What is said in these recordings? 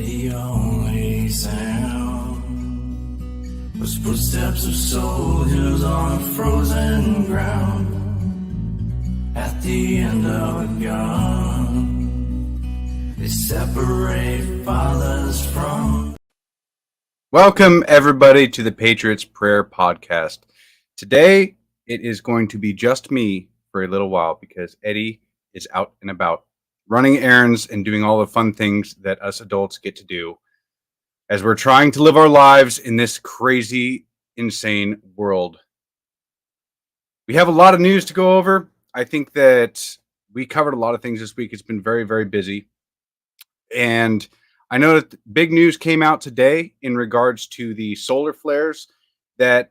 The only sound was footsteps of soldiers on a frozen ground. At the end of a gun, they separate fathers from. Welcome, everybody, to the Patriots Prayer Podcast. Today, it is going to be just me for a little while because Eddie is out and about running errands and doing all the fun things that us adults get to do as we're trying to live our lives in this crazy, insane world. We have a lot of news to go over. I think that we covered a lot of things this week. It's been very, very busy. And I know that big news came out today in regards to the solar flares that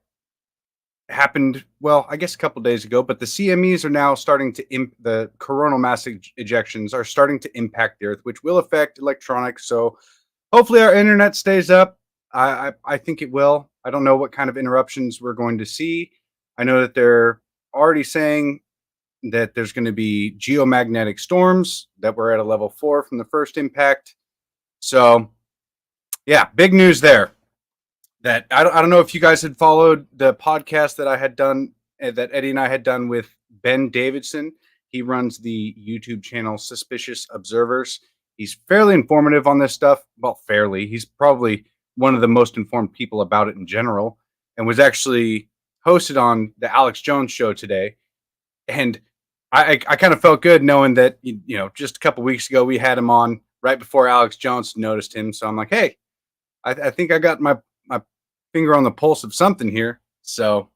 happened, well, I guess a couple days ago, but the CMEs are now starting to, the coronal mass ejections are starting to impact the Earth, which will affect electronics. So hopefully our internet stays up. I think it will. I don't know what kind of interruptions we're going to see. I know that they're already saying that there's going to be geomagnetic storms, that we're at a level 4 from the first impact. So, yeah, big news there. That I don't know if you guys had followed the podcast that I had done, that Eddie and I had done with Ben Davidson. He runs the YouTube channel Suspicious Observers. He's fairly informative on this stuff. Well, fairly. He's probably one of the most informed people about it in general, and was actually hosted on the Alex Jones show today. And I kind of felt good knowing that, you know, just a couple weeks ago we had him on right before Alex Jones noticed him. So I'm like, hey, I think I got my finger on the pulse of something here. So,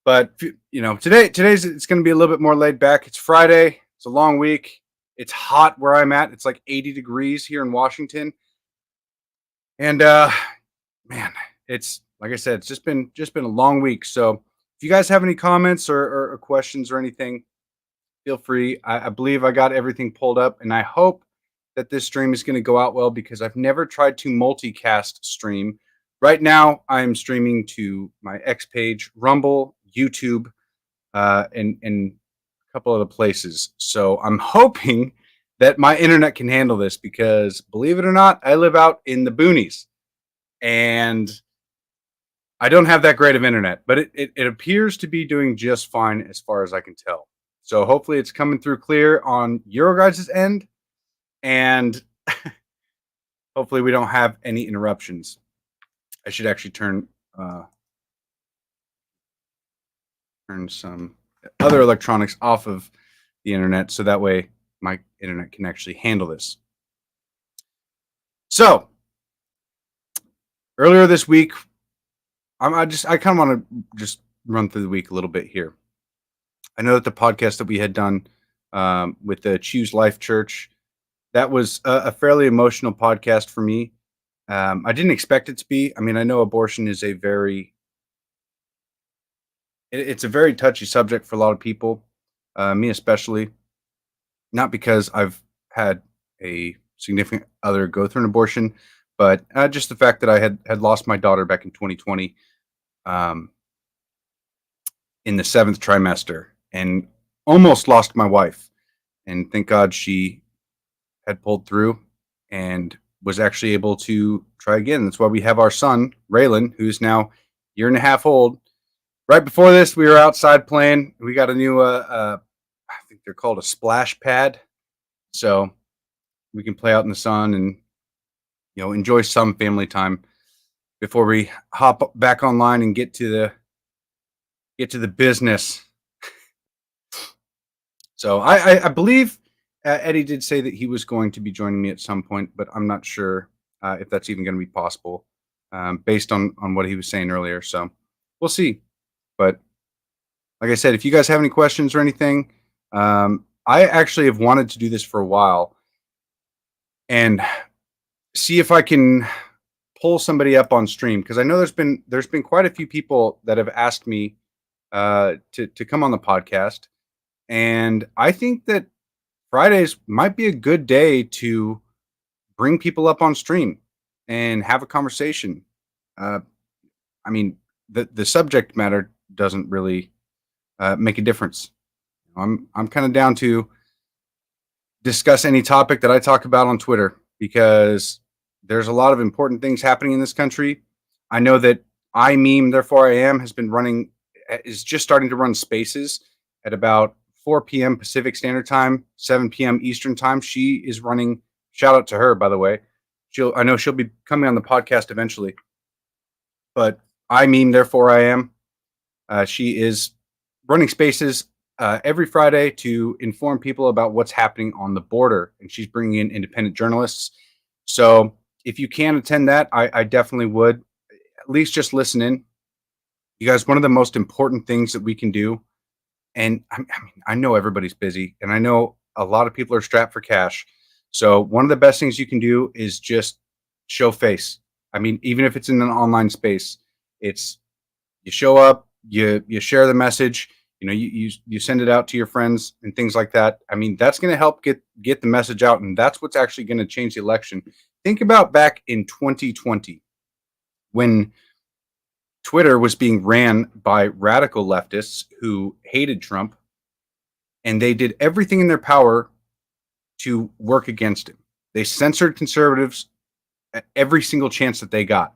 but you know, today's it's going to be a little bit more laid back. It's Friday. It's a long week. It's hot where I'm at. It's like 80 degrees here in Washington. And man, it's like I said, it's just been a long week. So if you guys have any comments or questions or anything, feel free. I believe I got everything pulled up, and I hope that this stream is going to go out well because I've never tried to multicast stream. Right now, I'm streaming to my X page, Rumble, YouTube, and a couple other places. So I'm hoping that my internet can handle this because, believe it or not, I live out in the boonies. And I don't have that great of internet, but it appears to be doing just fine as far as I can tell. So hopefully it's coming through clear on your guys' end. And hopefully we don't have any interruptions. I should actually turn some other electronics off of the internet so that way my internet can actually handle this. So earlier this week, I kind of want to just run through the week a little bit here. I know that the podcast that we had done with the Choose Life Church, that was a fairly emotional podcast for me. I didn't expect it to be. I mean, I know abortion is it's a very touchy subject for a lot of people, me especially. Not because I've had a significant other go through an abortion, but just the fact that I had lost my daughter back in 2020 in the 7th trimester and almost lost my wife. And thank God she had pulled through and was actually able to try again. That's why we have our son, Raylan, who's now a year and a half old. Right before this, we were outside playing. We got a new, I think they're called a splash pad. So we can play out in the sun and, you know, enjoy some family time before we hop back online and get to the business. So I believe Eddie did say that he was going to be joining me at some point, but I'm not sure if that's even going to be possible based on what he was saying earlier. So we'll see. But like I said, if you guys have any questions or anything, I actually have wanted to do this for a while and see if I can pull somebody up on stream, because I know there's been quite a few people that have asked me to come on the podcast, and I think that Fridays might be a good day to bring people up on stream and have a conversation. I mean, the subject matter doesn't really make a difference. I'm kind of down to discuss any topic that I talk about on Twitter, because there's a lot of important things happening in this country. I know that I meme, therefore I am, has been running, is just starting to run spaces at about 4 p.m. Pacific Standard Time, 7 p.m. Eastern Time. She is running. Shout out to her, by the way. I know she'll be coming on the podcast eventually. But I meme, therefore I am. She is running spaces every Friday to inform people about what's happening on the border, and she's bringing in independent journalists. So if you can attend that, I definitely would. At least just listen in. You guys, one of the most important things that we can do, and I know everybody's busy, and I know a lot of people are strapped for cash. So one of the best things you can do is just show face. I mean, even if it's in an online space, it's you show up, you share the message, you send it out to your friends and things like that. I mean, that's going to help get the message out, and that's what's actually going to change the election. Think about back in 2020 when Twitter was being ran by radical leftists who hated Trump, and they did everything in their power to work against him. They censored conservatives at every single chance that they got.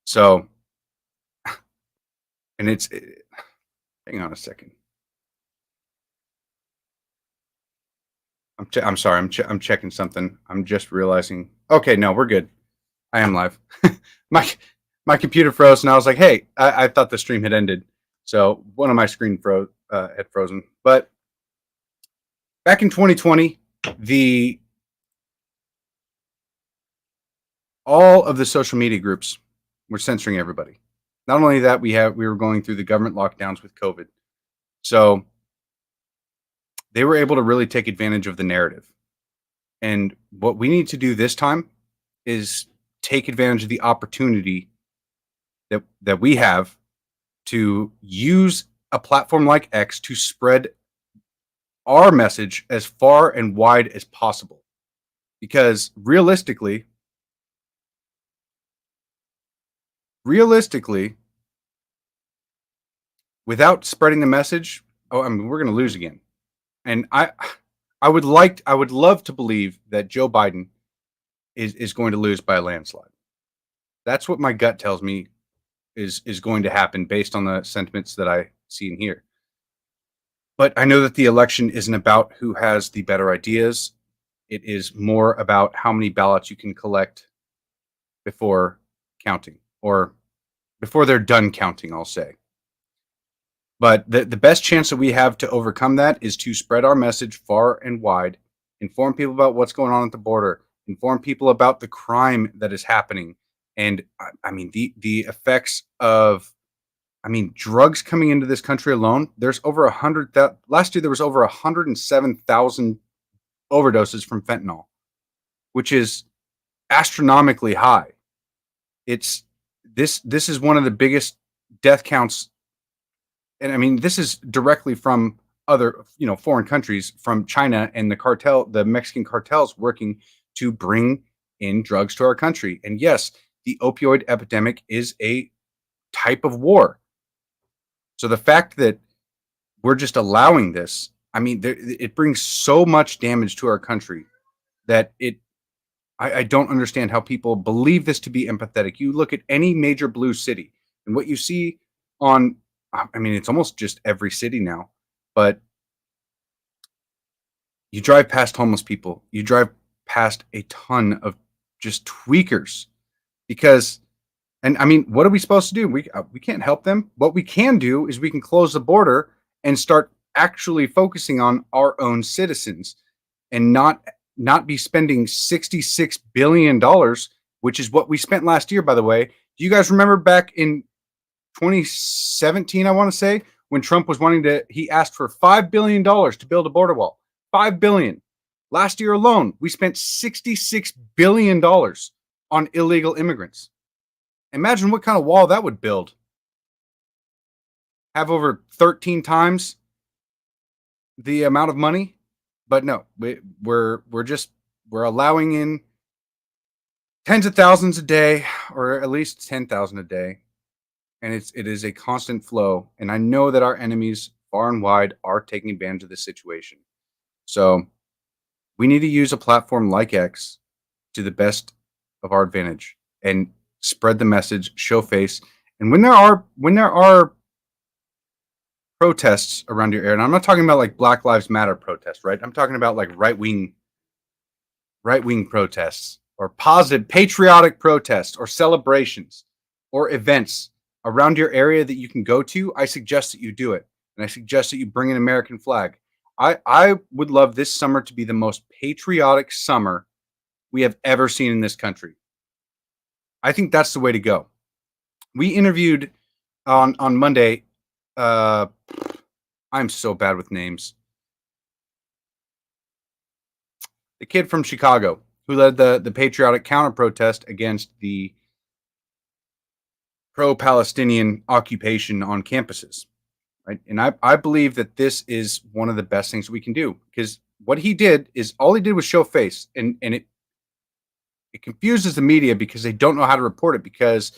So, and hang on a second. I'm sorry. I'm checking something. I'm just realizing. Okay, no, we're good. I am live. my my computer froze, and I was like, "Hey, I thought the stream had ended." So one of my screen had frozen. But back in 2020, all of the social media groups were censoring everybody. Not only that, we were going through the government lockdowns with COVID, so they were able to really take advantage of the narrative. And what we need to do this time is take advantage of the opportunity that we have to use a platform like X to spread our message as far and wide as possible. Because realistically, without spreading the message, I mean, we're going to lose again. And I would love to believe that Joe Biden is going to lose by a landslide. That's what my gut tells me is going to happen based on the sentiments that I see and hear. But I know that the election isn't about who has the better ideas. It is more about how many ballots you can collect before counting, or before they're done counting, I'll say. But the best chance that we have to overcome that is to spread our message far and wide, inform people about what's going on at the border, inform people about the crime that is happening. And I mean, the effects of, I mean, drugs coming into this country alone. There's over 100,000. Last year, there was over 107,000 overdoses from fentanyl, which is astronomically high. It's this is one of the biggest death counts, and I mean, this is directly from other, foreign countries, from China and the Mexican cartels working to bring in drugs to our country. And yes, the opioid epidemic is a type of war. So the fact that we're just allowing this, I mean, it brings so much damage to our country that I don't understand how people believe this to be empathetic. You look at any major blue city, and what you see on, I mean, it's almost just every city now, but you drive past homeless people, you drive past a ton of just tweakers, because, and I mean, what are we supposed to do? We can't help them. What we can do is we can close the border and start actually focusing on our own citizens, and not be spending $66 billion, which is what we spent last year, by the way. Do you guys remember back in 2017, I want to say, when Trump was he asked for $5 billion to build a border wall? $5 billion. Last year alone, we spent $66 billion on illegal immigrants. Imagine what kind of wall that would build. Have over 13 times the amount of money. But no, we're allowing in tens of thousands a day, or at least 10,000 a day, and it is a constant flow. And I know that our enemies far and wide are taking advantage of this situation. So we need to use a platform like X to the best of our advantage and spread the message, show face. And when there are protests around your area, and I'm not talking about like Black Lives Matter protests, right? I'm talking about like right wing protests or positive patriotic protests or celebrations or events around your area that you can go to. I suggest that you do it, and I suggest that you bring an American flag. I would love this summer to be the most patriotic summer we have ever seen in this country. I think that's the way to go. We interviewed on Monday. Uh, I'm so bad with names. The kid from Chicago who led the patriotic counter protest against the pro-Palestinian occupation on campuses, right? And I believe that this is one of the best things we can do, because what he did is all he did was show face, and it confuses the media because they don't know how to report it, because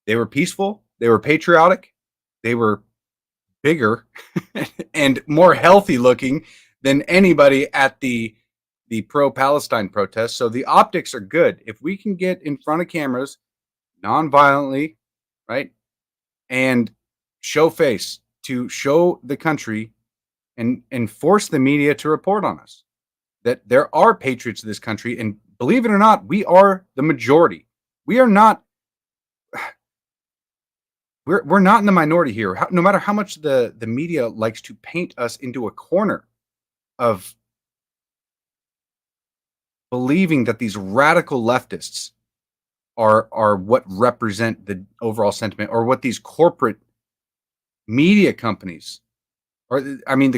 they were peaceful, they were patriotic, they were bigger and more healthy looking than anybody at the pro-Palestine protests. So the optics are good. If we can get in front of cameras non-violently, right, and show face to show the country and force the media to report on us, that there are patriots in this country, and believe it or not, we are the majority. We are not. We're not in the minority here. No matter how much the media likes to paint us into a corner of believing that these radical leftists are what represent the overall sentiment, or what these corporate media companies, or I mean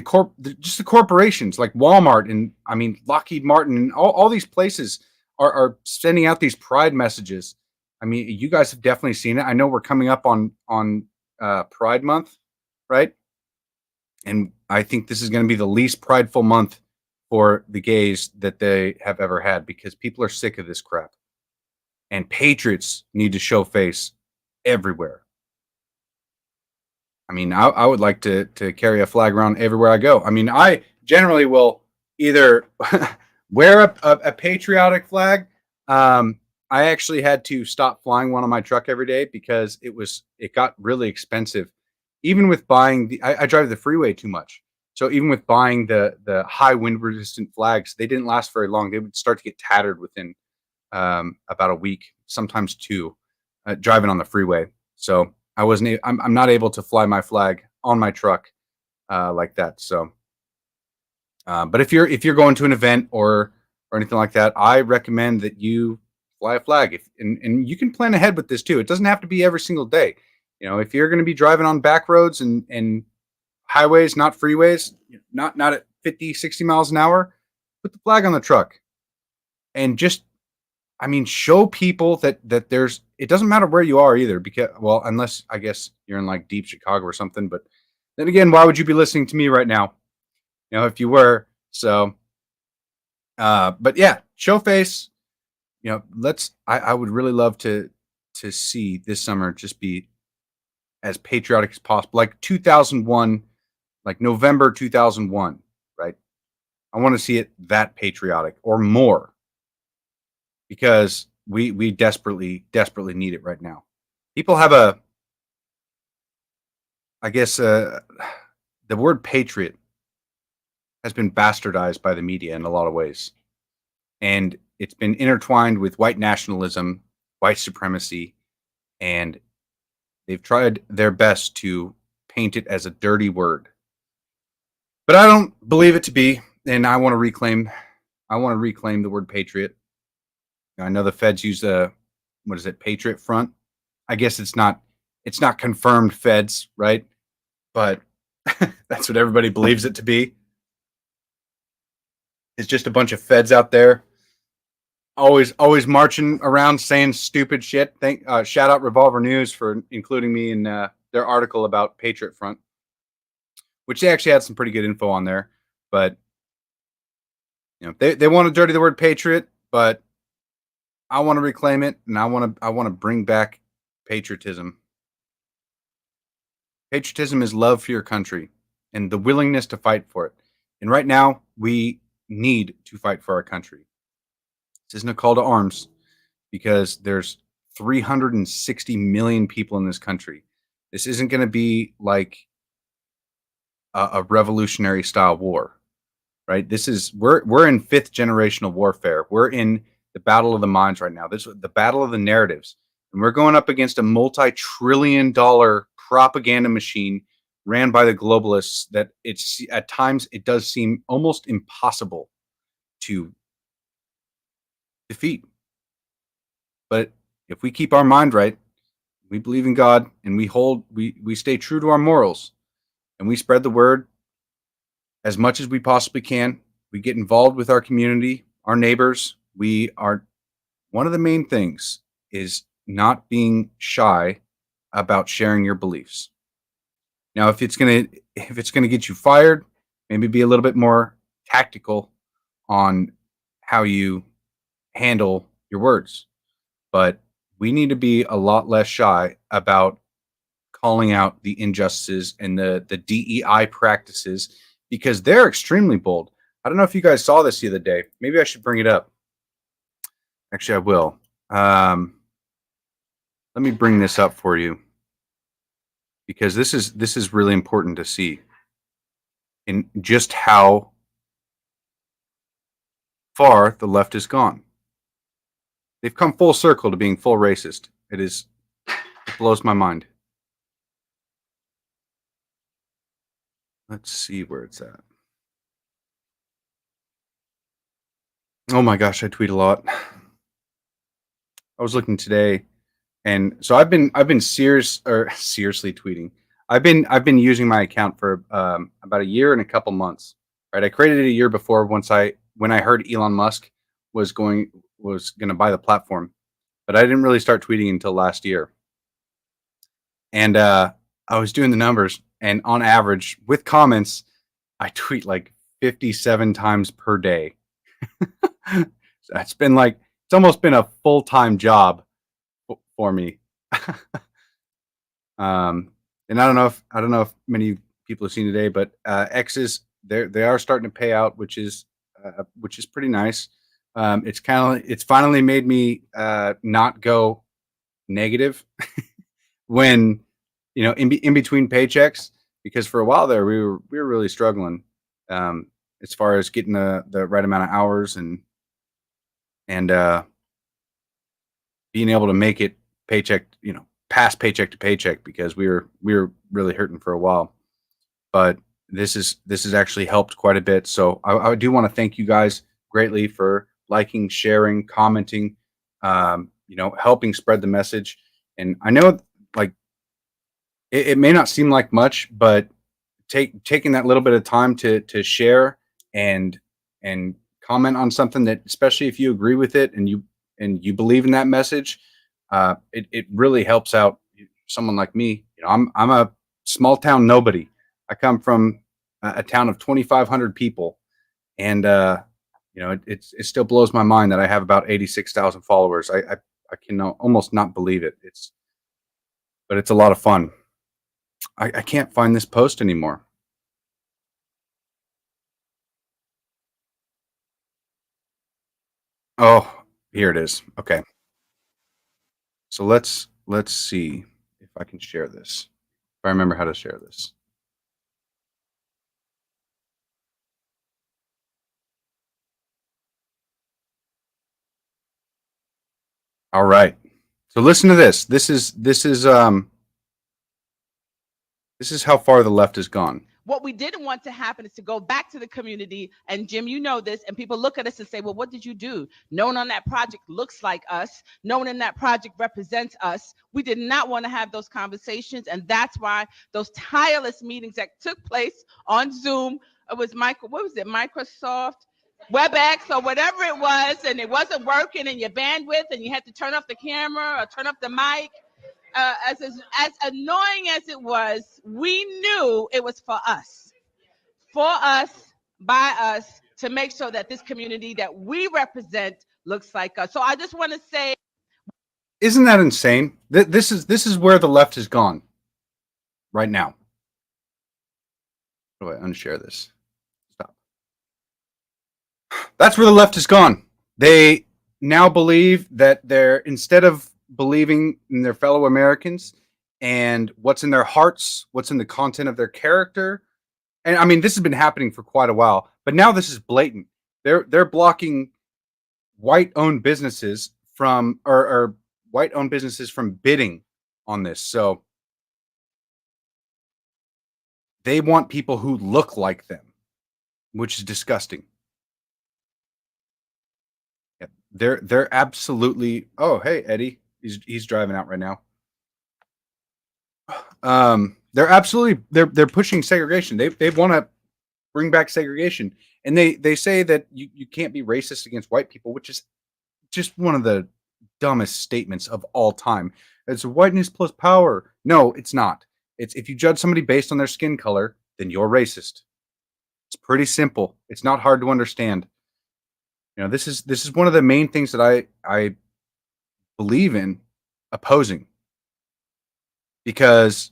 just the corporations like Walmart and I mean Lockheed Martin and all these places are sending out these pride messages. I mean, you guys have definitely seen it. I know we're coming up on Pride Month, right? And I think this is going to be the least prideful month for the gays that they have ever had, because people are sick of this crap. And patriots need to show face everywhere. I mean, I would like to carry a flag around everywhere I go. I mean, I generally will either wear a patriotic flag. I actually had to stop flying one on my truck every day because it got really expensive. Even with buying I drive the freeway too much. So even with buying the high wind resistant flags, they didn't last very long. They would start to get tattered within about a week, sometimes two, driving on the freeway. So I'm not able to fly my flag on my truck like that. So, but if you're going to an event or anything like that, I recommend that you fly a flag. And you can plan ahead with this too. It doesn't have to be every single day. You know, if you're going to be driving on back roads and highways, not freeways, not at 50, 60 miles an hour, put the flag on the truck, and just, I mean, show people that there's, it doesn't matter where you are either, because, well, unless I guess you're in like deep Chicago or something, but then again, why would you be listening to me right now? You know, if you were. So, but yeah, show face. You know, I would really love to see this summer just be as patriotic as possible, like 2001, like November 2001, right? I want to see it that patriotic or more, because we desperately need it right now. People have I guess the word patriot has been bastardized by the media in a lot of ways, and it's been intertwined with white nationalism, white supremacy, and they've tried their best to paint it as a dirty word. But I don't believe it to be, and I want to reclaim the word patriot. I know the feds use what is it, Patriot Front? I guess it's not confirmed feds, right? But that's what everybody believes it to be. It's just a bunch of feds out there, always marching around saying stupid shit. Shout out Revolver News for including me in their article about Patriot Front, which they actually had some pretty good info on there. But you know, they want to dirty the word patriot, but I want to reclaim it, and I want to bring back patriotism. Patriotism is love for your country and the willingness to fight for it. And right now, we need to fight for our country. This isn't a call to arms, because there's 360 million people in this country. This isn't going to be like a revolutionary style war, right? This is we're in fifth generational warfare. We're in the battle of the minds right now. This is the battle of the narratives, and we're going up against a multi-trillion-dollar propaganda machine ran by the globalists that it's at times it does seem almost impossible to defeat. But if we keep our mind right, we believe in God, and we stay true to our morals, and we spread the word as much as we possibly can. We get involved with our community, our neighbors. We are one of the main things is not being shy about sharing your beliefs. Now, if it's gonna get you fired, maybe be a little bit more tactical on how you handle your words. But we need to be a lot less shy about calling out the injustices and the DEI practices because they're extremely bold. I don't know if you guys saw this the other day. Maybe I should bring it up. Actually, I will. Let me bring this up for you because this is really important to see in just how far the left has gone. They've come full circle to being full racist. It blows my mind. Let's see where it's at. Oh my gosh, I tweet a lot. I was looking today, and so I've been seriously tweeting. I've been using my account for about a year and a couple months. Right, I created it a year before when I heard Elon Musk was going to buy the platform, but I didn't really start tweeting until last year. And I was doing the numbers, and on average, with comments, I tweet like 57 times per day. So it's almost been a full-time job for me. And I don't know if many people have seen today, but X's they are starting to pay out, which is pretty nice. It's finally made me not go negative when in between paychecks, because for a while there we were really struggling as far as getting the right amount of hours and being able to make it paycheck, past paycheck to paycheck, because we were really hurting for a while. But this has actually helped quite a bit. So I do want to thank you guys greatly for liking, sharing, commenting, helping spread the message. And I know, like, it may not seem like much, but taking that little bit of time to share and comment on something that, especially if you agree with it and you believe in that message, it really helps out someone like me. I'm a small town nobody. I come from a town of 2,500 people, and it still blows my mind that I have about 86,000 followers. I can almost not believe it. But it's a lot of fun. I can't find this post anymore. Oh, here it is. Okay. So let's see if I can share this. If I remember how to share this. All right. So listen to this. This is how far the left has gone. What we didn't want to happen is to go back to the community, and Jim, you know this, and people look at us and say, well, what did you do? No one on that project looks like us. No one in that project represents us. We did not want to have those conversations, and that's why those tireless meetings that took place on Zoom, it was Microsoft WebEx or whatever it was, and it wasn't working, and your bandwidth, and you had to turn off the camera or turn off the mic. As annoying as it was, we knew it was for us, by us, to make sure that this community that we represent looks like us. So I just want to say, isn't that insane? This is where the left has gone right now. How do I unshare this? Stop. That's where the left has gone. They now believe that they're, instead of believing in their fellow Americans and what's in their hearts, what's in the content of their character, and I mean this has been happening for quite a while, but now this is blatant. They're blocking white-owned businesses from or white-owned businesses from bidding on this. So they want people who look like them, which is disgusting. Yeah, they're absolutely. Oh, hey, Eddie, he's driving out right now. They're absolutely they're pushing segregation. They want to bring back segregation, and they say that you can't be racist against white people, which is just one of the dumbest statements of all time. It's whiteness plus power. No, it's not. It's if you judge somebody based on their skin color, then you're racist. It's pretty simple. It's not hard to understand. You know, this is one of the main things that I believe in opposing, because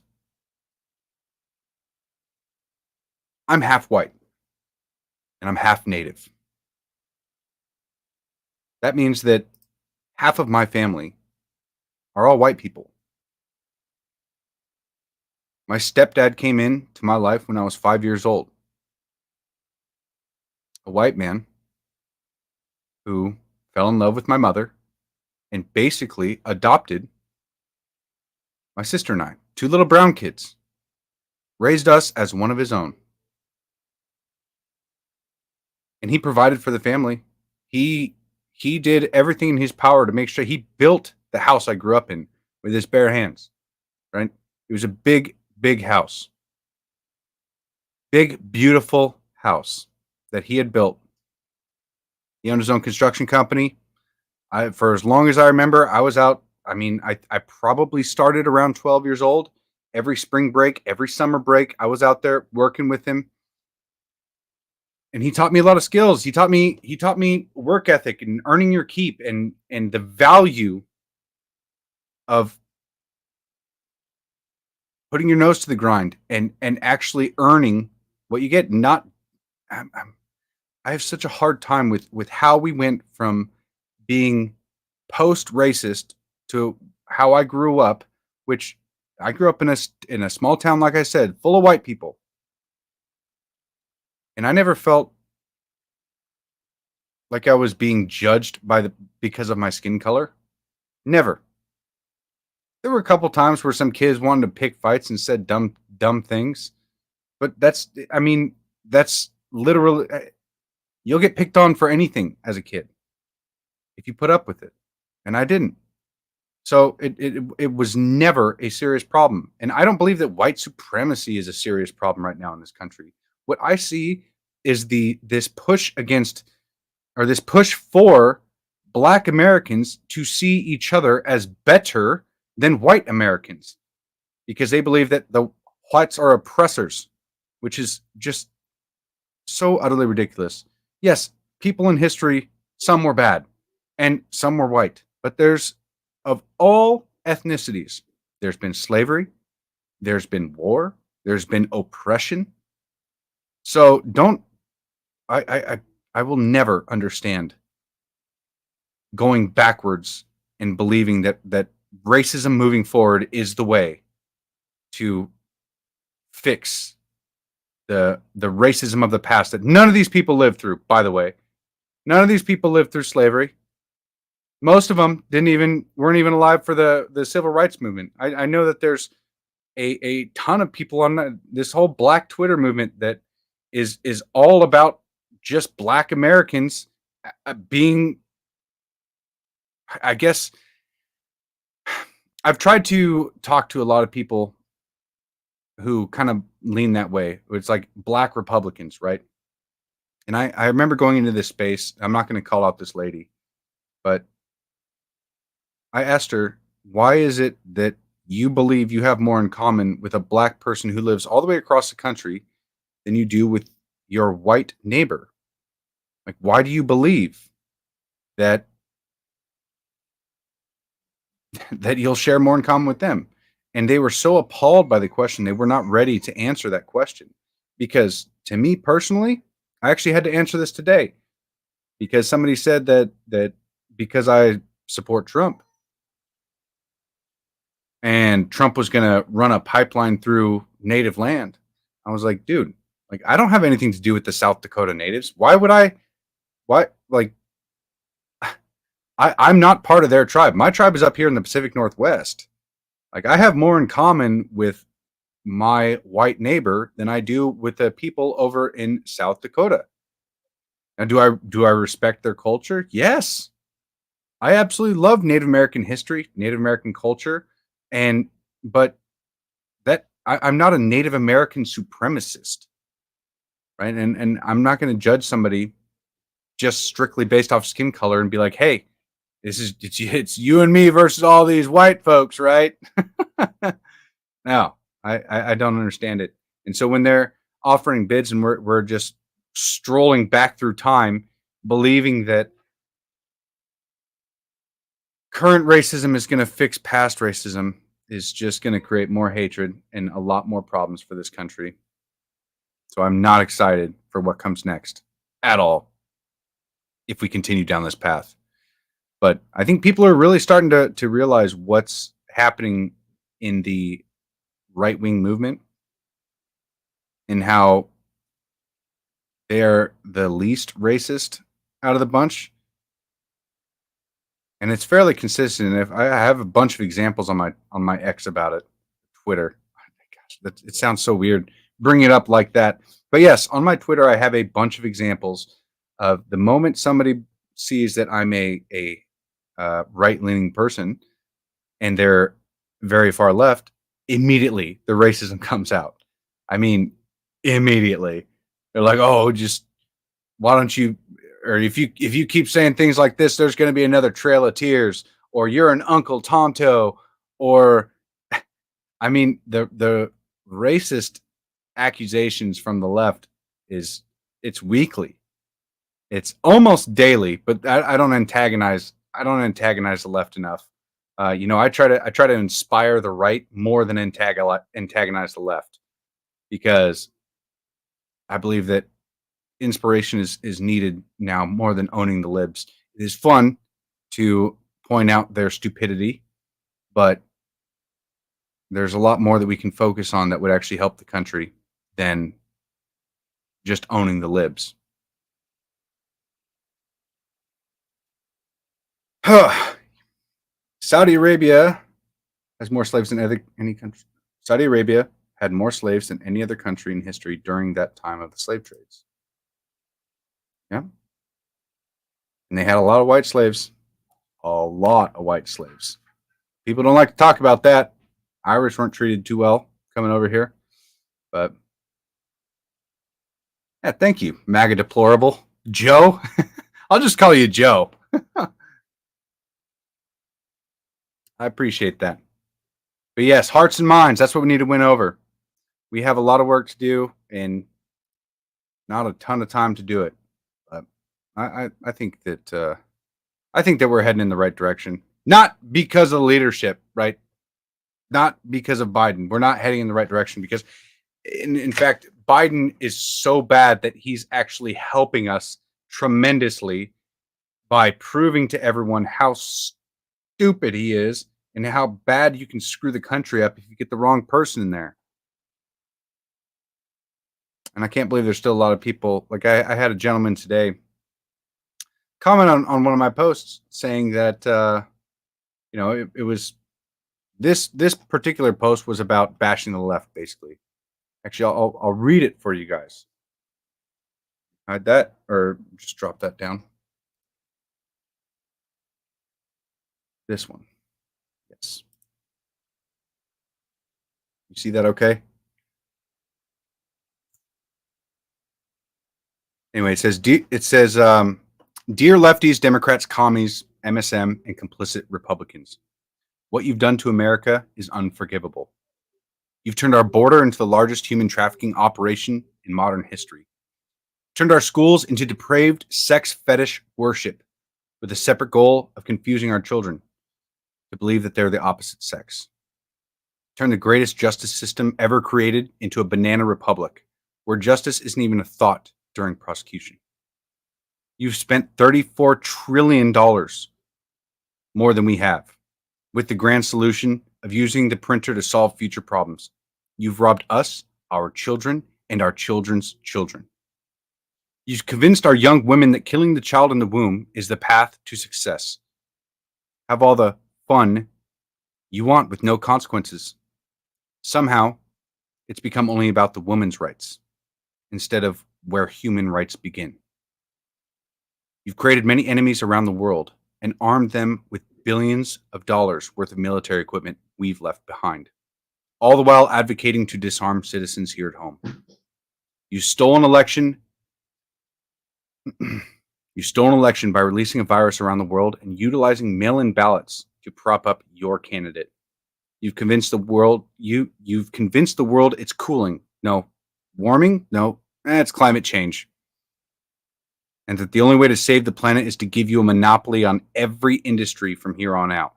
I'm half white and I'm half native. That means that half of my family are all white people. My stepdad came into my life when I was 5 years old. A white man who fell in love with my mother and basically adopted my sister and I, two little brown kids, raised us as one of his own. And he provided for the family. He did everything in his power to make sure he built the house I grew up in with his bare hands, right? It was a big, big house. Big, beautiful house that he had built. He owned his own construction company. For as long as I remember, I was out. I mean, I probably started around 12 years old. Every spring break, every summer break, I was out there working with him. And he taught me a lot of skills. He taught me work ethic and earning your keep and the value of putting your nose to the grind and actually earning what you get. Not, I have such a hard time with how we went from being post-racist to how I grew up, which I grew up in a small town, like I said, full of white people. And I never felt like I was being judged because of my skin color. Never. There were a couple times where some kids wanted to pick fights and said dumb things, but that's literally, you'll get picked on for anything as a kid if you put up with it, and I didn't. So it was never a serious problem, and I don't believe that white supremacy is a serious problem right now in this country. What I see is this push for Black Americans to see each other as better than white Americans, because they believe that the whites are oppressors, which is just so utterly ridiculous. Yes, people in history, some were bad and some were white, but of all ethnicities, there's been slavery, there's been war, there's been oppression. So I will never understand going backwards and believing that racism moving forward is the way to fix the racism of the past that none of these people lived through. By the way, none of these people lived through slavery. Most of them weren't even alive for the civil rights movement. I know that there's a ton of people on this whole Black Twitter movement that is all about just Black Americans being, I guess. I've tried to talk to a lot of people who kind of lean that way. It's like Black Republicans, right? And I remember going into this space. I'm not going to call out this lady, but I asked her, why is it that you believe you have more in common with a Black person who lives all the way across the country than you do with your white neighbor? Like, why do you believe that you'll share more in common with them? And they were so appalled by the question, they were not ready to answer that question. Because to me personally, I actually had to answer this today, because somebody said that because I support Trump. And Trump was going to run a pipeline through native land. I was like, dude, like, I don't have anything to do with the South Dakota natives. Why would I? Why? Like, I'm not part of their tribe. My tribe is up here in the Pacific Northwest. Like, I have more in common with my white neighbor than I do with the people over in South Dakota. Now, do I respect their culture? Yes. I absolutely love Native American history, Native American culture, but I'm not a Native American supremacist, right? And I'm not going to judge somebody just strictly based off skin color and be like, hey, it's you and me versus all these white folks, right? No, I don't understand it. And so when they're offering bids and we're just strolling back through time, believing that current racism is going to fix past racism is just going to create more hatred and a lot more problems for this country. So I'm not excited for what comes next at all if we continue down this path. But I think people are really starting to realize what's happening in the right-wing movement and how they're the least racist out of the bunch. And it's fairly consistent. If I have a bunch of examples on my X about it, Twitter. Oh my gosh, it sounds so weird bring it up like that. But yes, on my Twitter, I have a bunch of examples of the moment somebody sees that I'm a right-leaning person and they're very far left, immediately the racism comes out. I mean, immediately. They're like, "Oh, just why don't you?" Or if you keep saying things like this, there's going to be another trail of tears, or you're an Uncle Tonto, or I mean, the racist accusations from the left it's weekly. It's almost daily, but I don't antagonize. I don't antagonize the left enough. I try to inspire the right more than antagonize the left, because I believe that inspiration is needed now more than owning the libs. It is fun to point out their stupidity, but there's a lot more that we can focus on that would actually help the country than just owning the libs. Saudi Arabia has more slaves than any country. Saudi Arabia had more slaves than any other country in history during that time of the slave trades. Yeah. And they had a lot of white slaves. A lot of white slaves. People don't like to talk about that. Irish weren't treated too well coming over here. But yeah, thank you, MAGA deplorable. Joe. I'll just call you Joe. I appreciate that. But yes, hearts and minds, that's what we need to win over. We have a lot of work to do and not a ton of time to do it. But I think that we're heading in the right direction. Not because of the leadership, right? Not because of Biden. We're not heading in the right direction because in fact, Biden is so bad that he's actually helping us tremendously by proving to everyone how stupid he is and how bad you can screw the country up if you get the wrong person in there. And I can't believe there's still a lot of people. Like I had a gentleman today comment on one of my posts saying that it was this particular post was about bashing the left, basically. Actually, I'll read it for you guys. Hide that, or just drop that down. This one. Yes. You see that okay? Anyway, it says, Dear lefties, Democrats, commies, MSM, and complicit Republicans. What you've done to America is unforgivable. You've turned our border into the largest human trafficking operation in modern history. Turned our schools into depraved sex fetish worship with a separate goal of confusing our children to believe that they're the opposite sex. Turned the greatest justice system ever created into a banana republic where justice isn't even a thought during prosecution. You've spent $34 trillion more than we have, with the grand solution of using the printer to solve future problems. You've robbed us, our children, and our children's children. You've convinced our young women that killing the child in the womb is the path to success. Have all the fun you want with no consequences. Somehow, it's become only about the woman's rights instead of where human rights begin. You've created many enemies around the world and armed them with billions of dollars worth of military equipment we've left behind, all the while advocating to disarm citizens here at home. You stole an election. You stole an election by releasing a virus around the world and utilizing mail-in ballots to prop up your candidate. You've convinced the world it's cooling. No. Warming? No. It's climate change. And that the only way to save the planet is to give you a monopoly on every industry from here on out.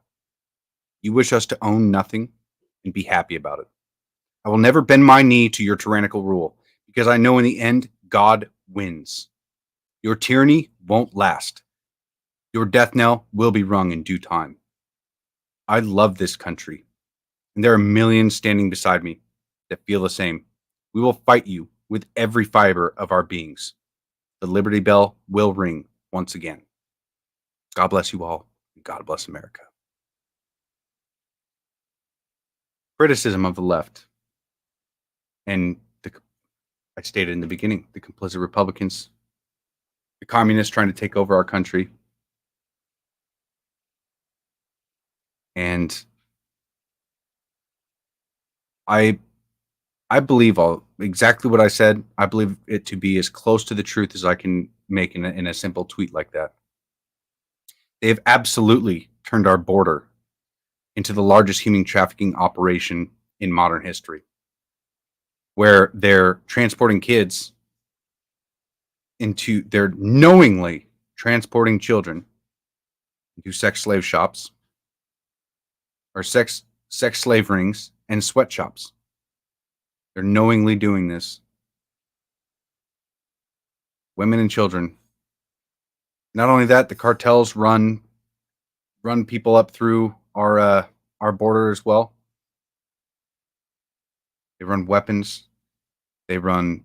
You wish us to own nothing and be happy about it. I will never bend my knee to your tyrannical rule because I know in the end, God wins. Your tyranny won't last. Your death knell will be rung in due time. I love this country, and there are millions standing beside me that feel the same. We will fight you with every fiber of our beings. The Liberty Bell will ring once again. God bless you all, and God bless America. Criticism of the left, and I stated in the beginning, the complicit Republicans, the communists trying to take over our country, and I believe exactly what I said. I believe it to be as close to the truth as I can make in a simple tweet like that. They have absolutely turned our border into the largest human trafficking operation in modern history, where they're transporting kids they're knowingly transporting children into sex slave shops or sex slave rings and sweatshops. They're knowingly doing this. Women and children. Not only that, the cartels run people up through our border as well. They run weapons. They run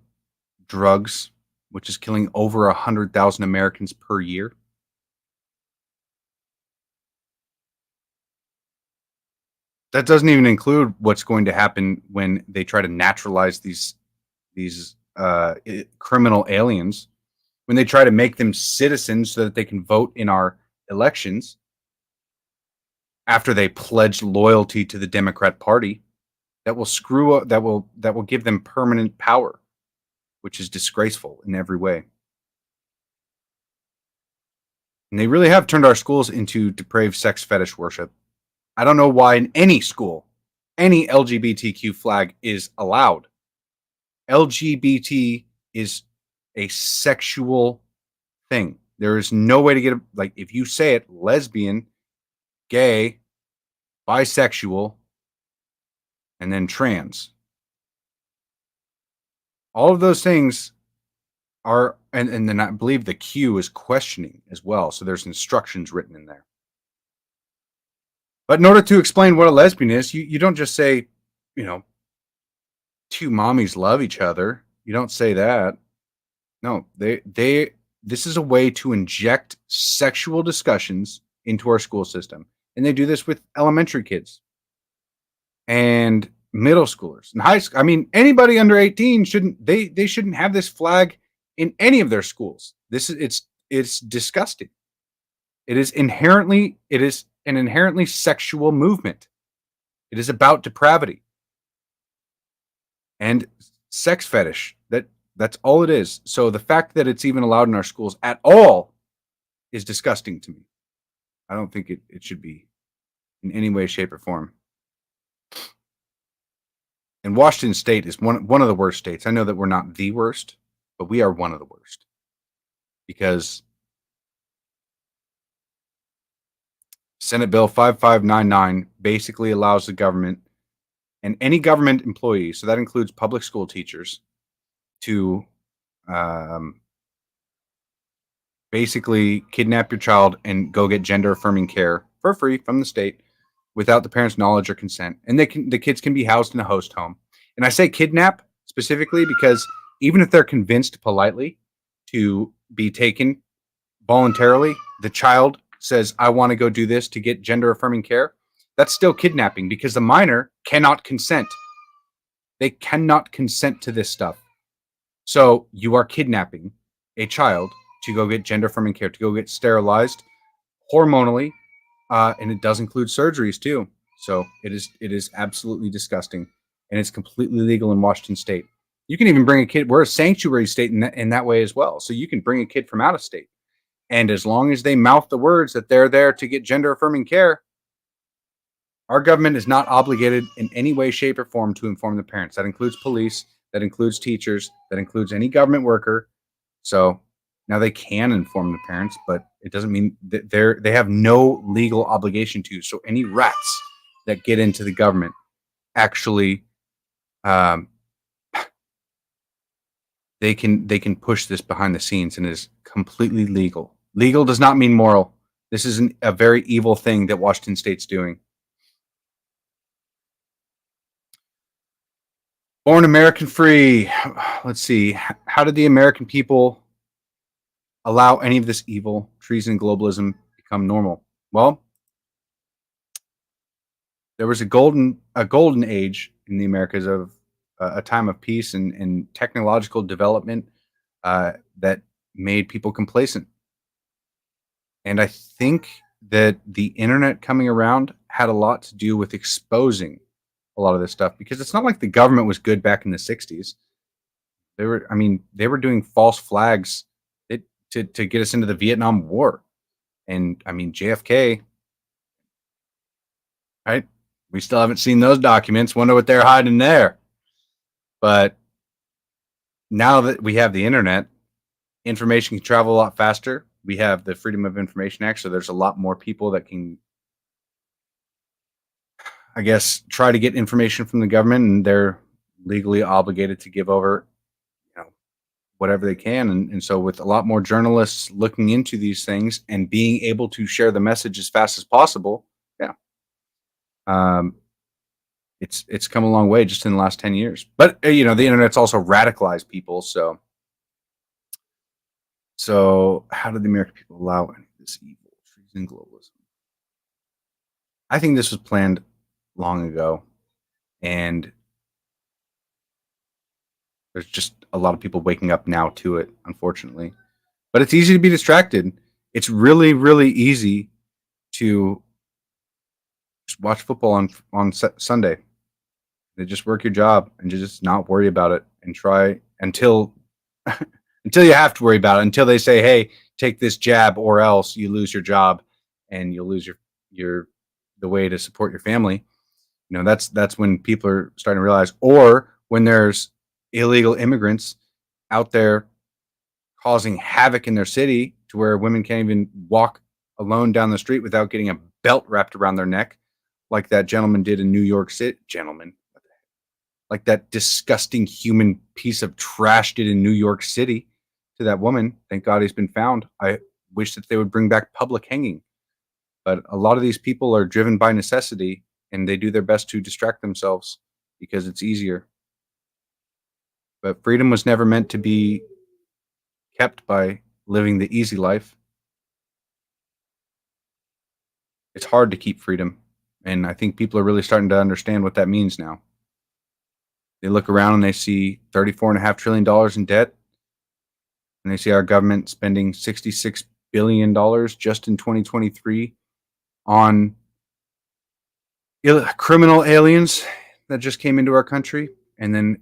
drugs, which is killing over 100,000 Americans per year. That doesn't even include what's going to happen when they try to naturalize these criminal aliens, when they try to make them citizens so that they can vote in our elections after they pledge loyalty to the Democrat Party. That will screw up. That will give them permanent power, which is disgraceful in every way. And they really have turned our schools into depraved sex fetish worship. I don't know why in any school, any LGBTQ flag is allowed. LGBT is a sexual thing. There is no way to get like if you say it, lesbian, gay, bisexual, and then trans. All of those things are, and then I believe the Q is questioning as well. So there's instructions written in there. But in order to explain what a lesbian is, you don't just say, two mommies love each other. You don't say that. No, this is a way to inject sexual discussions into our school system. And they do this with elementary kids and middle schoolers and high school. I mean, anybody under 18 they shouldn't have this flag in any of their schools. It's disgusting. It is an inherently sexual movement. It is about depravity and sex fetish. That's all it is. So the fact that it's even allowed in our schools at all is disgusting to me. I don't think it should be in any way, shape, or form. And Washington State is one of the worst states. I know that we're not the worst, but we are one of the worst. Because Senate Bill 5599 basically allows the government and any government employee, so that includes public school teachers, to basically kidnap your child and go get gender affirming care for free from the state without the parents' knowledge or consent. And the kids can be housed in a host home. And I say kidnap specifically because even if they're convinced politely to be taken voluntarily, the child says, I want to go do this to get gender affirming care, that's still kidnapping because the minor cannot consent. They cannot consent to this stuff. So you are kidnapping a child to go get gender affirming care, to go get sterilized hormonally, and it does include surgeries too. So it is absolutely disgusting, and it's completely legal in Washington State. You can even bring a kid. We're a sanctuary state in that way as well. So you can bring a kid from out of state, and as long as they mouth the words that they're there to get gender affirming care, our government is not obligated in any way, shape, or form to inform the parents. That includes police, that includes teachers, that includes any government worker. So now they can inform the parents, but it doesn't mean that they have no legal obligation to. So any rats that get into the government actually, they can push this behind the scenes and is completely legal. Legal does not mean moral. This is a very evil thing that Washington State's doing. Born American free. Let's see. How did the American people allow any of this evil, treason, globalism become normal? Well, there was a golden age in the Americas of a time of peace and technological development that made people complacent. And I think that the internet coming around had a lot to do with exposing a lot of this stuff, because it's not like the government was good back in the 60s. They were doing false flags to get us into the Vietnam War. And I mean, JFK, right? We still haven't seen those documents. Wonder what they're hiding there. But now that we have the internet, information can travel a lot faster. We have the Freedom of Information Act, so there's a lot more people that can, I guess, try to get information from the government, and they're legally obligated to give over, whatever they can. And so with a lot more journalists looking into these things and being able to share the message as fast as possible, it's come a long way just in the last 10 years. But the internet's also radicalized people. So how did the American people allow any of this evil, treason, globalism? I think this was planned long ago, and there's just a lot of people waking up now to it, unfortunately. But it's easy to be distracted. It's really, really easy to just watch football on Sunday. They just work your job and just not worry about it, and try until until you have to worry about it, until they say, hey, take this jab or else you lose your job and you'll lose your the way to support your family. That's when people are starting to realize, or when there's illegal immigrants out there causing havoc in their city to where women can't even walk alone down the street without getting a belt wrapped around their neck, like that gentleman did in New York City. Like that disgusting human piece of trash did in New York City to that woman. Thank God he's been found. I wish that they would bring back public hanging. But a lot of these people are driven by necessity, and they do their best to distract themselves because it's easier. But freedom was never meant to be kept by living the easy life. It's hard to keep freedom, and I think people are really starting to understand what that means now. They look around and they see $34.5 trillion in debt, and they see our government spending $66 billion just in 2023 on criminal aliens that just came into our country. And then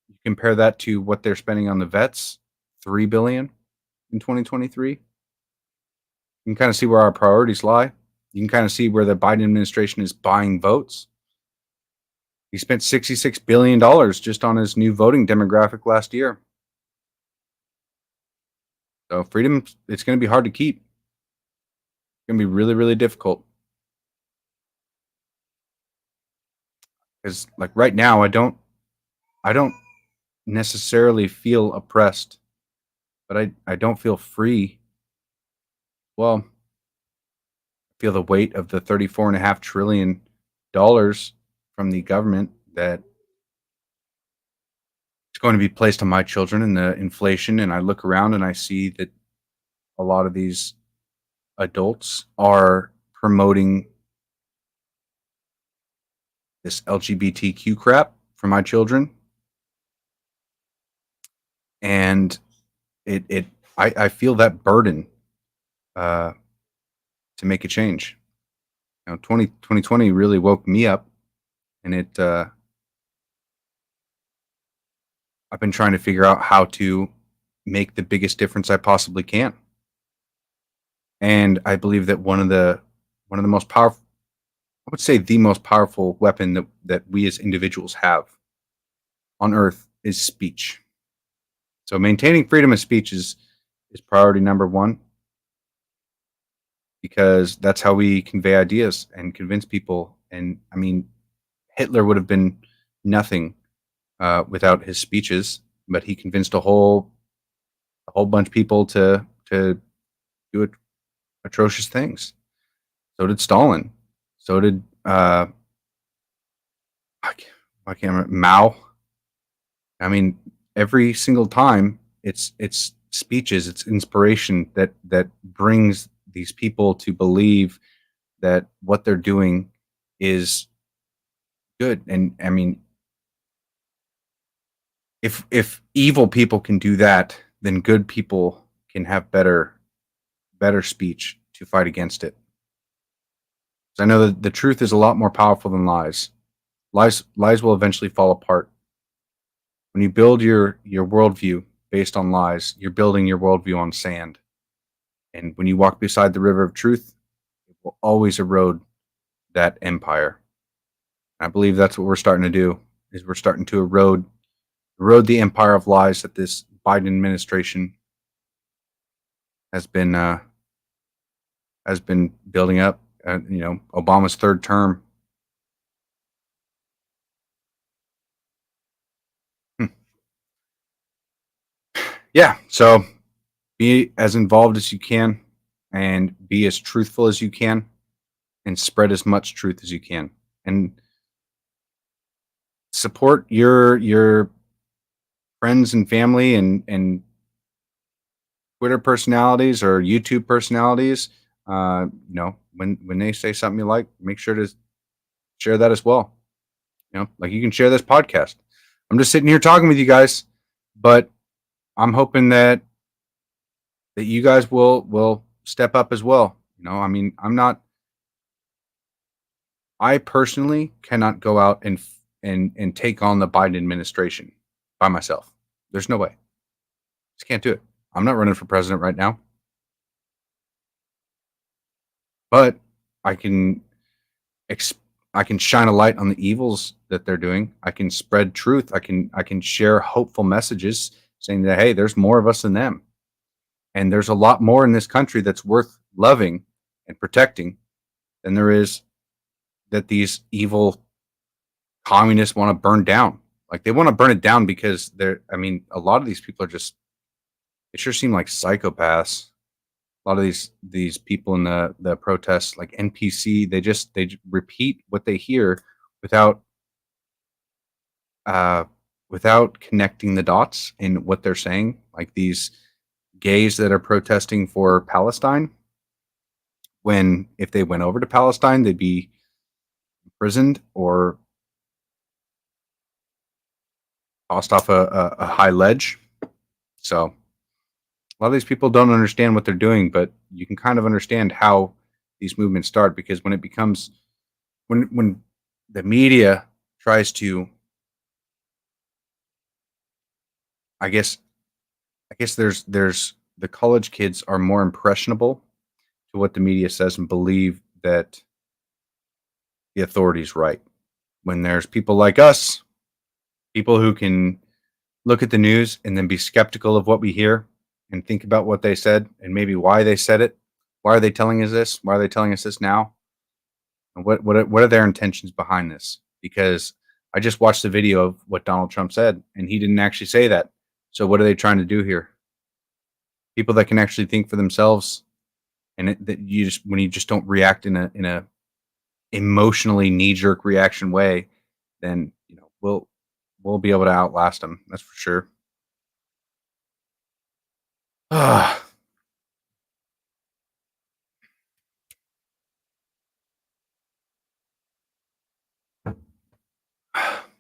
you compare that to what they're spending on the vets, $3 billion in 2023. You can kind of see where our priorities lie. You can kind of see where the Biden administration is buying votes. He spent $66 billion just on his new voting demographic last year. So freedom, it's going to be hard to keep. It's going to be really, really difficult. Because like right now, I don't necessarily feel oppressed, but I don't feel free. Well, feel the weight of the $34.5 trillion from the government that is going to be placed on my children and the inflation. And I look around and I see that a lot of these adults are promoting this LGBTQ crap for my children. And I feel that burden uh, to make a change. 2020 really woke me up, and I've been trying to figure out how to make the biggest difference I possibly can. And I believe that one of the most powerful, I would say the most powerful weapon that we as individuals have on earth is speech. So maintaining freedom of speech is priority number one, because that's how we convey ideas and convince people. And I mean, Hitler would have been nothing without his speeches, but he convinced a whole bunch of people to do atrocious things. So did Stalin. So did I can't remember, Mao. I mean, every single time it's speeches, it's inspiration that brings these people to believe that what they're doing is good. And I mean, if evil people can do that, then good people can have better speech to fight against it. So I know that the truth is a lot more powerful than lies. Lies will eventually fall apart. When you build your worldview based on lies, you're building your worldview on sand. And when you walk beside the river of truth, it will always erode that empire. I believe that's what we're starting to do, is we're starting to erode the empire of lies that this Biden administration has been building up. Obama's third term. Yeah, so be as involved as you can, and be as truthful as you can, and spread as much truth as you can, and support your friends and family and Twitter personalities or YouTube personalities. When they say something you like, make sure to share that as well. Like you can share this podcast. I'm just sitting here talking with you guys, but I'm hoping that you guys will step up as well. I mean, I personally cannot go out and take on the Biden administration by myself. There's no way. Just can't do it. I'm not running for president right now. But I can shine a light on the evils that they're doing. I can spread truth. I can share hopeful messages saying that, hey, there's more of us than them. And there's a lot more in this country that's worth loving and protecting than there is that these evil communists want to burn down. Like, they want to burn it down because a lot of these people they sure seem like psychopaths. A lot of these people in the protests, like NPC, they repeat what they hear without connecting the dots in what they're saying. Like these gays that are protesting for Palestine, when if they went over to Palestine, they'd be imprisoned or tossed off a high ledge. So a lot of these people don't understand what they're doing, but you can kind of understand how these movements start, because when it becomes when the media tries to, I guess there's the college kids are more impressionable to what the media says and believe that the authority's right. When there's people like us, people who can look at the news and then be skeptical of what we hear and think about what they said and maybe why they said it. Why are they telling us this? Why are they telling us this now? And what are their intentions behind this? Because I just watched the video of what Donald Trump said, and he didn't actually say that. So what are they trying to do here? People that can actually think for themselves and that you just when you just don't react in a emotionally knee jerk reaction way, then we'll be able to outlast them. That's for sure.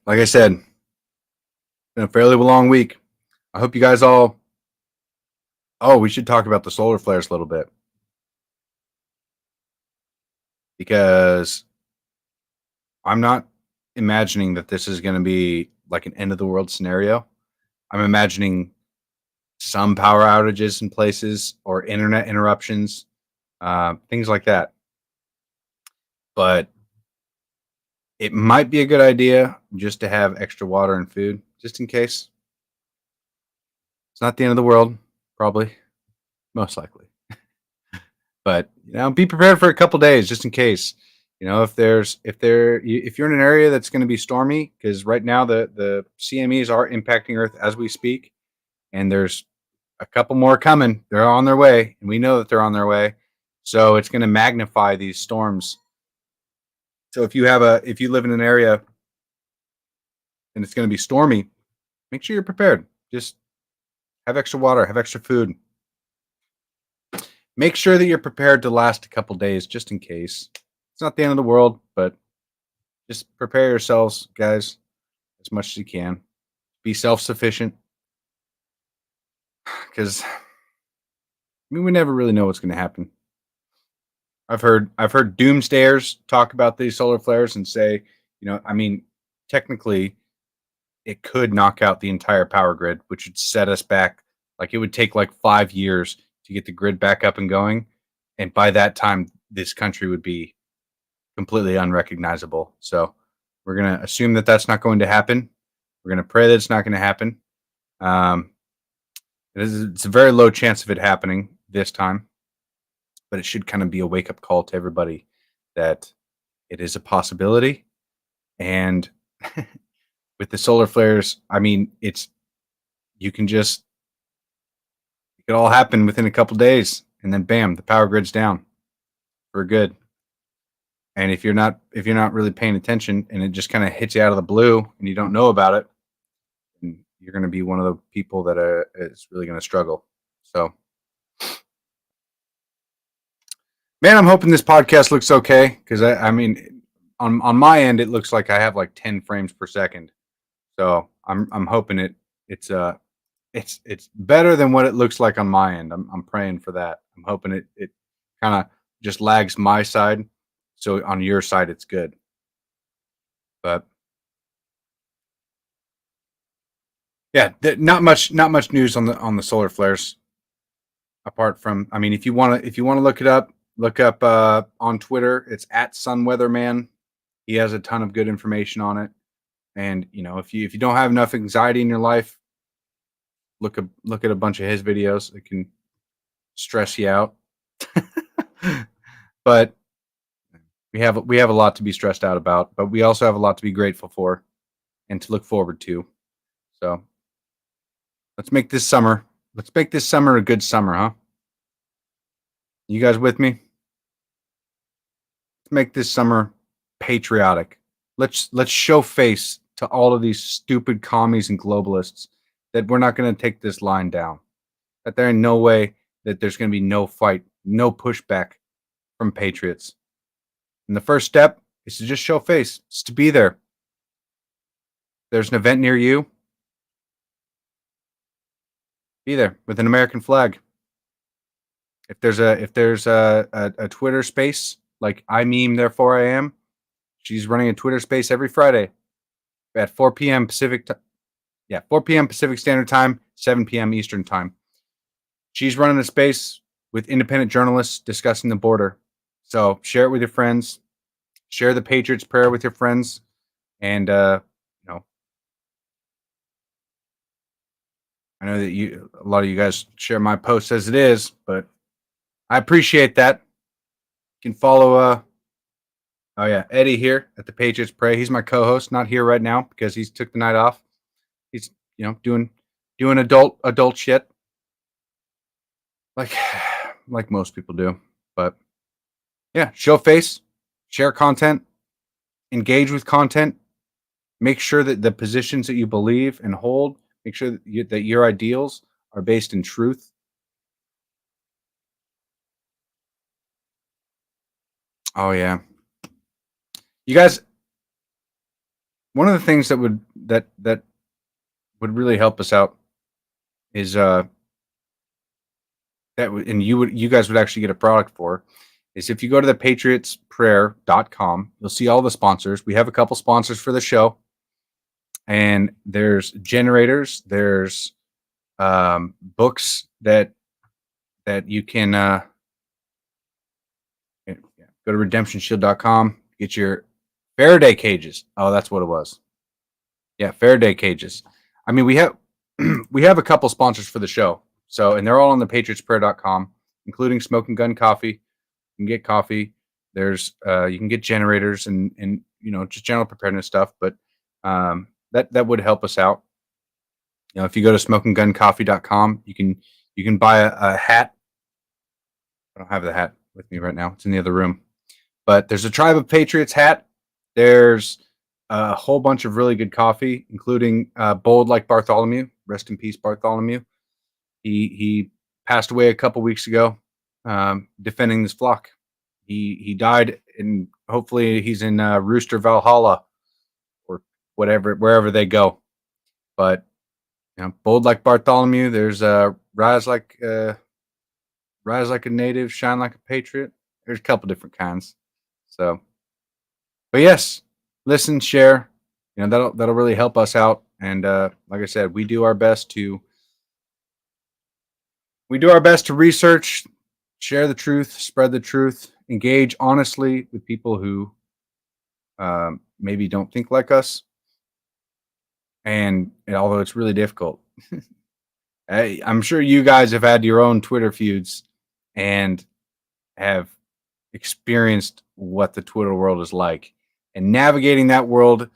Like I said, been a fairly long week. I hope you guys all. Oh, we should talk about the solar flares a little bit because I'm not imagining that this is going to be like an end of the world scenario. I'm imagining some power outages in places or internet interruptions, things like that. But it might be a good idea just to have extra water and food just in case. It's not the end of the world, probably, most likely. But be prepared for a couple days just in case. If you're in an area that's going to be stormy, because right now the CMEs are impacting Earth as we speak, and there's a couple more coming. They're on their way, and we know that they're on their way. So it's going to magnify these storms. So if you live in an area and it's going to be stormy, make sure you're prepared. Just have extra water, have extra food. Make sure that you're prepared to last a couple days just in case. It's not the end of the world, but just prepare yourselves, guys, as much as you can. Be self-sufficient, because we never really know what's going to happen. I've heard doomsdayers talk about these solar flares and say, technically, it could knock out the entire power grid, which would set us back. Like it would take like 5 years to get the grid back up and going, and by that time, this country would be completely unrecognizable. So we're gonna assume that that's not going to happen. We're gonna pray that it's not going to happen. It's a very low chance of it happening this time, but it should kind of be a wake up call to everybody that it is a possibility. And with the solar flares, I mean, it all happen within a couple days, and then bam, the power grid's down for good. And if you're not really paying attention, and it just kind of hits you out of the blue, and you don't know about it, you're going to be one of the people that is really going to struggle. So, man, I'm hoping this podcast looks okay, because I mean, on my end, it looks like I have like 10 frames per second. So I'm hoping it's better than what it looks like on my end. I'm praying for that. I'm hoping it kind of just lags my side, so on your side it's good. But yeah, not much news on the solar flares. Apart from, I mean, if you want to look it up, look up on Twitter. It's at Sunweatherman. He has a ton of good information on it. And if you don't have enough anxiety in your life, look at a bunch of his videos. It can stress you out. But we have a lot to be stressed out about, but we also have a lot to be grateful for and to look forward to. So let's make this summer a good summer, huh? You guys with me? Let's make this summer patriotic. Let's show face to all of these stupid commies and globalists that we're not going to take this line down. That there ain't no way that there's going to be no fight, no pushback from patriots. And the first step is to just show face, just to be there. If there's an event near you, be there with an American flag. If there's a Twitter space like I meme, therefore I am, she's running a Twitter space every Friday at 4 p.m. Pacific. 4 p.m. Pacific Standard Time, 7 p.m. Eastern Time. She's running a space with independent journalists discussing the border. So share it with your friends. Share the Patriots prayer with your friends, and I know that a lot of you guys share my posts as it is, but I appreciate that. You can follow Eddie here at the Patriots Pray. He's my co-host, not here right now because he's took the night off. He's doing adult shit like most people do. But yeah, show face, share content, engage with content, make sure that the positions that you believe and hold, make sure that your ideals are based in truth. Oh yeah. You guys, one of the things that would really help us out is and you guys would actually get a product for is if you go to the patriotsprayer.com, you'll see all the sponsors. We have a couple sponsors for the show, and there's generators, there's books that you can go to redemptionshield.com, get your Faraday cages. Oh, that's what it was. Yeah, Faraday cages. I mean, we have we have a couple sponsors for the show. So, and they're all on the patriotsprayer.com, including Smoke and Gun Coffee. You can get coffee. There's you can get generators and just general preparedness stuff, but that would help us out. If you go to smokeandguncoffee.com, you can buy a hat. I don't have the hat with me right now. It's in the other room. But there's a Tribe of Patriots hat. There's a whole bunch of really good coffee, including Bold Like Bartholomew. Rest in peace, Bartholomew. He passed away a couple weeks ago, defending this flock. He died, and hopefully he's in Rooster Valhalla or wherever they go. But Bold Like Bartholomew. There's Rise Like a Native, Shine Like a Patriot. There's a couple different kinds. So, but yes, listen, share. That'll really help us out. And like I said, we do our best to research, share the truth, spread the truth, engage honestly with people who maybe don't think like us. And although it's really difficult, I'm sure you guys have had your own Twitter feuds and have experienced what the Twitter world is like. And navigating that world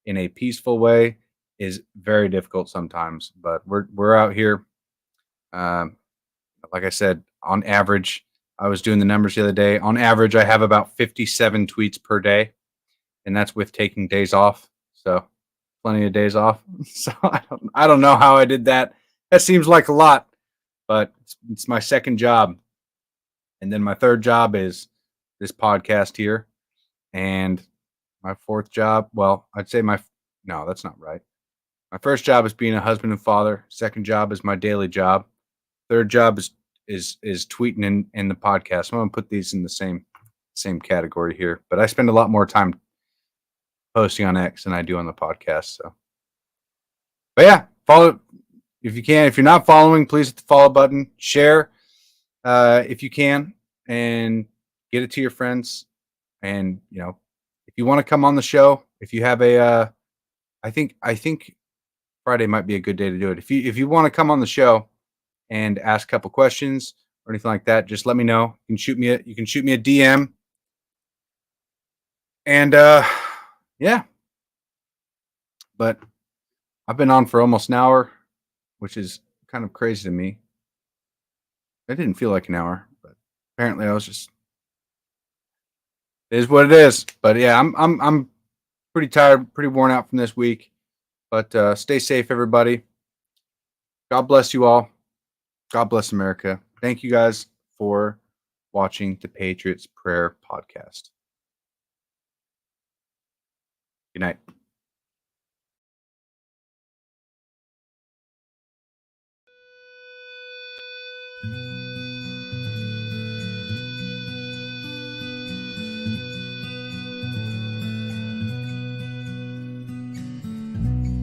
in a peaceful way is very difficult sometimes. But we're out here. Like I said, on average, I was doing the numbers the other day. On average, I have about 57 tweets per day, and that's with taking days off. So plenty of days off. So I don't know how I did that. That seems like a lot, but it's my second job. And then my third job is this podcast here. And my fourth job, well, I'd say no, that's not right. My first job is being a husband and father. Second job is my daily job. Third job is tweeting in the podcast. I'm gonna put these in the same category here. But I spend a lot more time posting on X than I do on the podcast. So, but yeah, follow if you can. If you're not following, please hit the follow button. Share if you can, and get it to your friends. And if you want to come on the show, if you have a, I think Friday might be a good day to do it. If you want to come on the show and ask a couple questions or anything like that, just let me know. You can shoot me a DM. And yeah. But I've been on for almost an hour, which is kind of crazy to me. It didn't feel like an hour, but apparently I was just, it is what it is. But yeah, I'm pretty tired, pretty worn out from this week. But stay safe, everybody. God bless you all. God bless America. Thank you guys for watching the Patriots Prayer Podcast. Good night.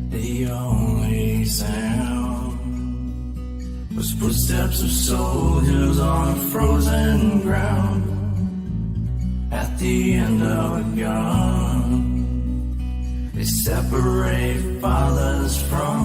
The only sound was footsteps of soldiers on a frozen ground. At the end of a gun, they separate fathers from